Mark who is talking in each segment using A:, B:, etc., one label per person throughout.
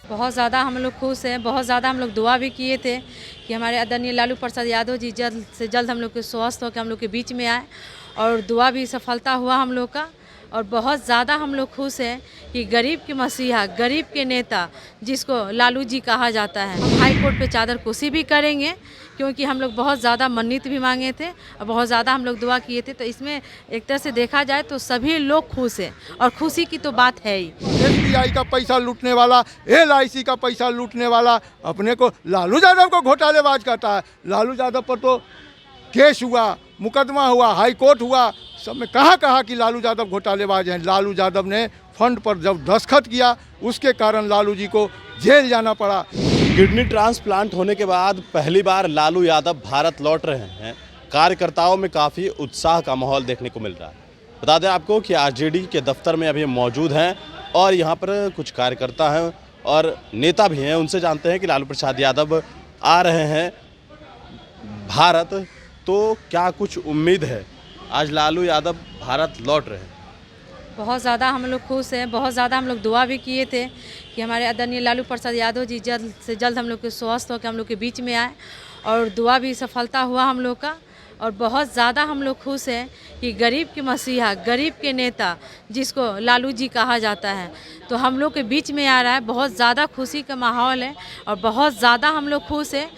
A: बहुत ज़्यादा हम लोग खुश हैं। बहुत ज़्यादा हम लोग दुआ भी किए थे कि हमारे आदरणीय लालू प्रसाद यादव जी जल्द से जल्द हम लोग के स्वस्थ होकर हम लोग के बीच में आए, और दुआ भी सफलता हुआ हम लोग का। और बहुत ज़्यादा हम लोग खुश हैं कि गरीब के मसीहा, गरीब के नेता जिसको लालू जी कहा जाता है, हम हाई कोर्ट पे चादर कुर्सी भी करेंगे, क्योंकि हम लोग बहुत ज़्यादा मन्नत भी मांगे थे और बहुत ज़्यादा हम लोग दुआ किए थे। तो इसमें एक तरह से देखा जाए तो सभी लोग खुश हैं, और खुशी की तो बात है ही।
B: SBI का पैसा लूटने वाला, LIC का पैसा लूटने वाला अपने को लालू यादव को घोटालेबाज कहता है। लालू यादव पर तो केस हुआ, मुकदमा हुआ, हाई कोर्ट हुआ, सब में कहा कि लालू यादव घोटालेबाज हैं। लालू यादव ने फंड पर जब दस्तखत किया, उसके कारण लालू जी को जेल जाना पड़ा।
C: किडनी ट्रांसप्लांट होने के बाद पहली बार लालू यादव भारत लौट रहे हैं। कार्यकर्ताओं में काफ़ी उत्साह का माहौल देखने को मिल रहा है। बता दें आपको कि RJD के दफ्तर में अभी मौजूद हैं और यहाँ पर कुछ कार्यकर्ता हैं और नेता भी हैं। उनसे जानते हैं कि लालू प्रसाद यादव आ रहे हैं भारत, तो क्या कुछ उम्मीद है? आज लालू यादव भारत लौट रहे हैं।
A: बहुत ज़्यादा हम लोग खुश हैं। बहुत ज़्यादा हम लोग दुआ भी किए थे कि हमारे आदरणीय लालू प्रसाद यादव जी जल्द से जल्द हम लोग के स्वस्थ होकर हम लोग के बीच में आए, और दुआ भी सफलता हुआ हम लोग का। और बहुत ज़्यादा हम लोग खुश हैं कि गरीब के मसीहा, गरीब के नेता जिसको लालू जी कहा जाता है, तो हम लोग के बीच में आ रहा है। बहुत ज़्यादा खुशी का माहौल है और बहुत ज़्यादा हम लोग खुश हैं।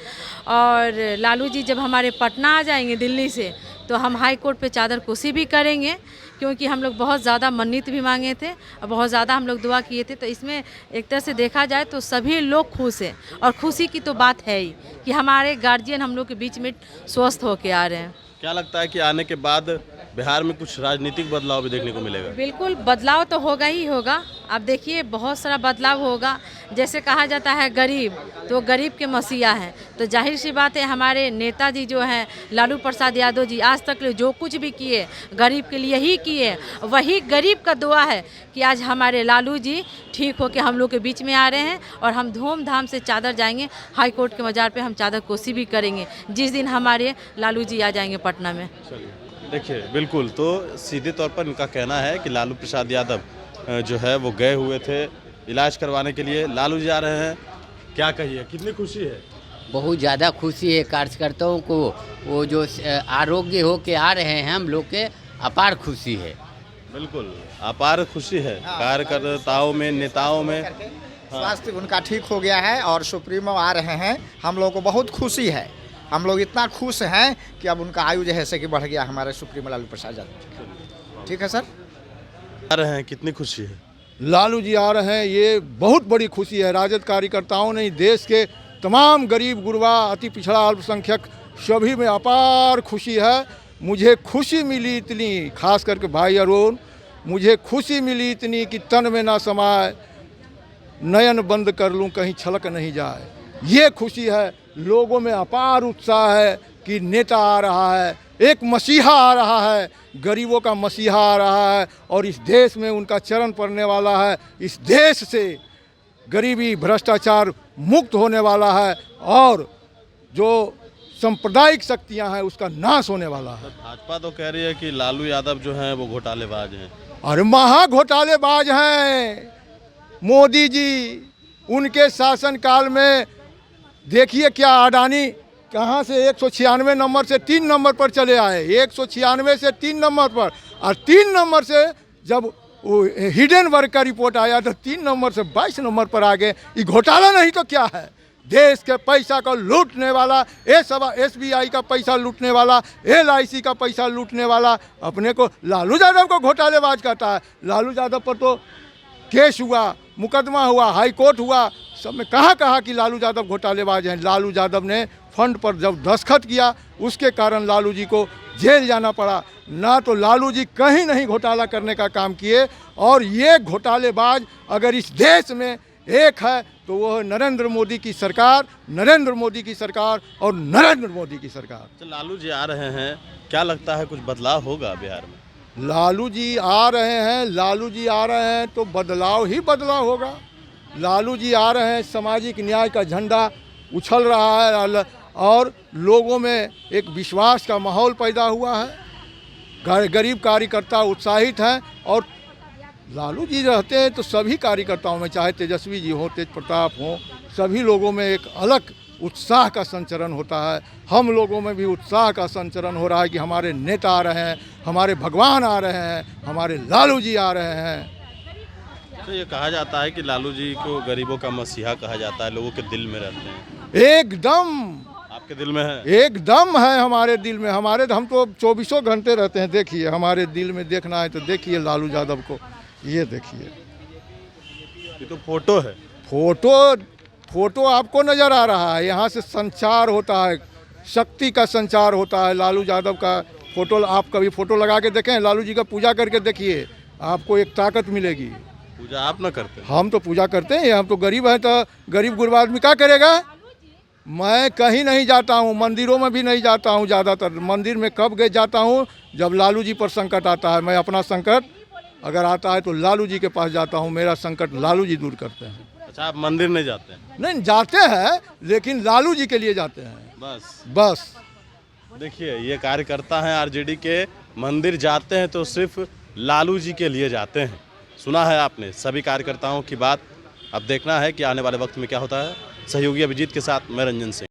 A: और लालू जी जब हमारे पटना आ जाएंगे दिल्ली से, तो हम हाई कोर्ट पे चादर कुर्सी भी करेंगे, क्योंकि हम लोग बहुत ज़्यादा मन्नत भी मांगे थे और बहुत ज़्यादा हम लोग दुआ किए थे। तो इसमें एक तरह से देखा जाए तो सभी लोग खुश हैं, और खुशी की तो बात है ही कि हमारे गार्जियन हम लोग के बीच में स्वस्थ होके आ रहे हैं।
C: क्या लगता है कि आने के बाद बिहार में कुछ राजनीतिक बदलाव भी देखने को मिलेगा?
A: बिल्कुल बदलाव तो होगा ही होगा। आप देखिए बहुत सारा बदलाव होगा। जैसे कहा जाता है गरीब, तो गरीब के मसीहा हैं, तो जाहिर सी बात है हमारे नेताजी जो हैं लालू प्रसाद यादव जी, आज तक जो कुछ भी किए गरीब के लिए ही किए। वही गरीब का दुआ है कि आज हमारे लालू जी ठीक होकर हम लोग के बीच में आ रहे हैं, और हम धूमधाम से चादर जाएंगे हाई कोर्ट के मजार पे। हम चादर कोसी भी करेंगे जिस दिन हमारे लालू जी आ जाएंगे पटना में।
C: देखिए बिल्कुल, तो सीधे तौर पर इनका कहना है कि लालू प्रसाद यादव जो है वो गए हुए थे इलाज करवाने के लिए, लालू जी आ रहे हैं। क्या कहिए, कितनी खुशी है?
D: बहुत ज़्यादा खुशी है कार्यकर्ताओं को। वो जो आरोग्य हो के आ रहे हैं हम लोग के, अपार खुशी है।
C: बिल्कुल अपार खुशी है कार्यकर्ताओं में, नेताओं में।
E: स्वास्थ्य उनका ठीक हो गया है और सुप्रीमो आ रहे हैं। हम लोग को बहुत खुशी है। हम लोग इतना खुश हैं कि अब उनका आयु जैसे कि बढ़ गया हमारे सुप्रीमो लालू प्रसाद यादव। ठीक है सर,
C: आ रहे हैं, कितनी खुशी है?
B: लालू जी आ रहे हैं, ये बहुत बड़ी खुशी है। राजद कार्यकर्ताओं ने, देश के तमाम गरीब गुरबा, अति पिछड़ा, अल्पसंख्यक सभी में अपार खुशी है। मुझे खुशी मिली इतनी, खास करके भाई अरुण, मुझे खुशी मिली इतनी कि तन में ना समाए, नयन बंद कर लूं कहीं छलक नहीं जाए। ये खुशी है। लोगों में अपार उत्साह है कि नेता आ रहा है, एक मसीहा आ रहा है, गरीबों का मसीहा आ रहा है, और इस देश में उनका चरण पड़ने वाला है। इस देश से गरीबी, भ्रष्टाचार मुक्त होने वाला है, और जो सांप्रदायिक शक्तियां हैं उसका नाश होने वाला है।
C: भाजपा तो कह रही है कि लालू यादव जो हैं वो घोटालेबाज हैं।
B: अरे महा घोटालेबाज हैं मोदी जी। उनके शासनकाल में देखिए क्या अडानी कहाँ से 196 नंबर से 3 नंबर पर चले आए, 196 से 3 नंबर पर, और 3 नंबर से जब हिडेनबर्ग का रिपोर्ट आया तो 3 नंबर से 22 नंबर पर आ गए। ये घोटाला नहीं तो क्या है? देश के पैसा को लूटने वाला, SBI का पैसा लूटने वाला, LIC का पैसा लूटने वाला अपने को लालू यादव को घोटालेबाज कहता है। लालू यादव पर तो केस हुआ, मुकदमा हुआ, हाई कोर्ट हुआ, सब में कहा कि लालू यादव घोटालेबाज हैं। लालू यादव ने फंड पर जब दस्तखत किया, उसके कारण लालू जी को जेल जाना पड़ा। ना तो लालू जी कहीं नहीं घोटाला करने का काम किए, और ये घोटालेबाज अगर इस देश में एक है तो वो है नरेंद्र मोदी की सरकार, नरेंद्र मोदी की सरकार और नरेंद्र मोदी की सरकार।
C: तो लालू जी आ रहे हैं, क्या लगता है कुछ बदलाव होगा बिहार में?
B: लालू जी आ रहे हैं, लालू जी आ रहे हैं तो बदलाव ही बदलाव होगा। लालू जी आ रहे हैं, सामाजिक न्याय का झंडा उछल रहा है, और लोगों में एक विश्वास का माहौल पैदा हुआ है। गरीब कार्यकर्ता उत्साहित हैं, और लालू जी रहते हैं तो सभी कार्यकर्ताओं में, चाहे तेजस्वी जी हो, तेज प्रताप हो, सभी लोगों में एक अलग उत्साह का संचरण होता है। हम लोगों में भी उत्साह का संचरण हो रहा है कि हमारे नेता आ रहे हैं, हमारे भगवान आ रहे हैं, हमारे लालू जी आ रहे हैं।
C: तो ये कहा जाता है कि लालू जी को गरीबों का मसीहा कहा जाता है, लोगों के दिल में रहते हैं।
B: एकदम
C: आपके दिल में है?
B: एकदम है हमारे दिल में। हम तो 24 घंटे रहते हैं। देखिए हमारे दिल में देखना है तो देखिए लालू यादव को, ये देखिए,
C: ये तो फोटो है।
B: फोटो आपको नज़र आ रहा है। यहाँ से संचार होता है, शक्ति का संचार होता है। लालू यादव का फोटो आप कभी फोटो लगा के देखें, लालू जी का पूजा करके देखिए, आपको एक ताकत मिलेगी।
C: पूजा आप ना करते?
B: हम तो पूजा करते हैं। हम तो गरीब हैं, तो गरीब गुरबा आदमी क्या करेगा। मैं कहीं नहीं जाता हूँ, मंदिरों में भी नहीं जाता हूँ। ज़्यादातर मंदिर में कब गए जाता हूँ, जब लालू जी पर संकट आता है। मैं अपना संकट अगर आता है तो लालू जी के पास जाता हूँ, मेरा संकट लालू जी दूर करते हैं।
C: अच्छा, आप मंदिर नहीं जाते हैं?
B: नहीं, जाते हैं लेकिन लालू जी के लिए जाते हैं बस।
C: देखिए, ये कार्यकर्ता हैं आरजेडी के, मंदिर जाते हैं तो सिर्फ लालू जी के लिए जाते हैं। सुना है आपने सभी कार्यकर्ताओं की बात। अब देखना है कि आने वाले वक्त में क्या होता है। सहयोगी अभिजीत के साथ मैं रंजन सिंह।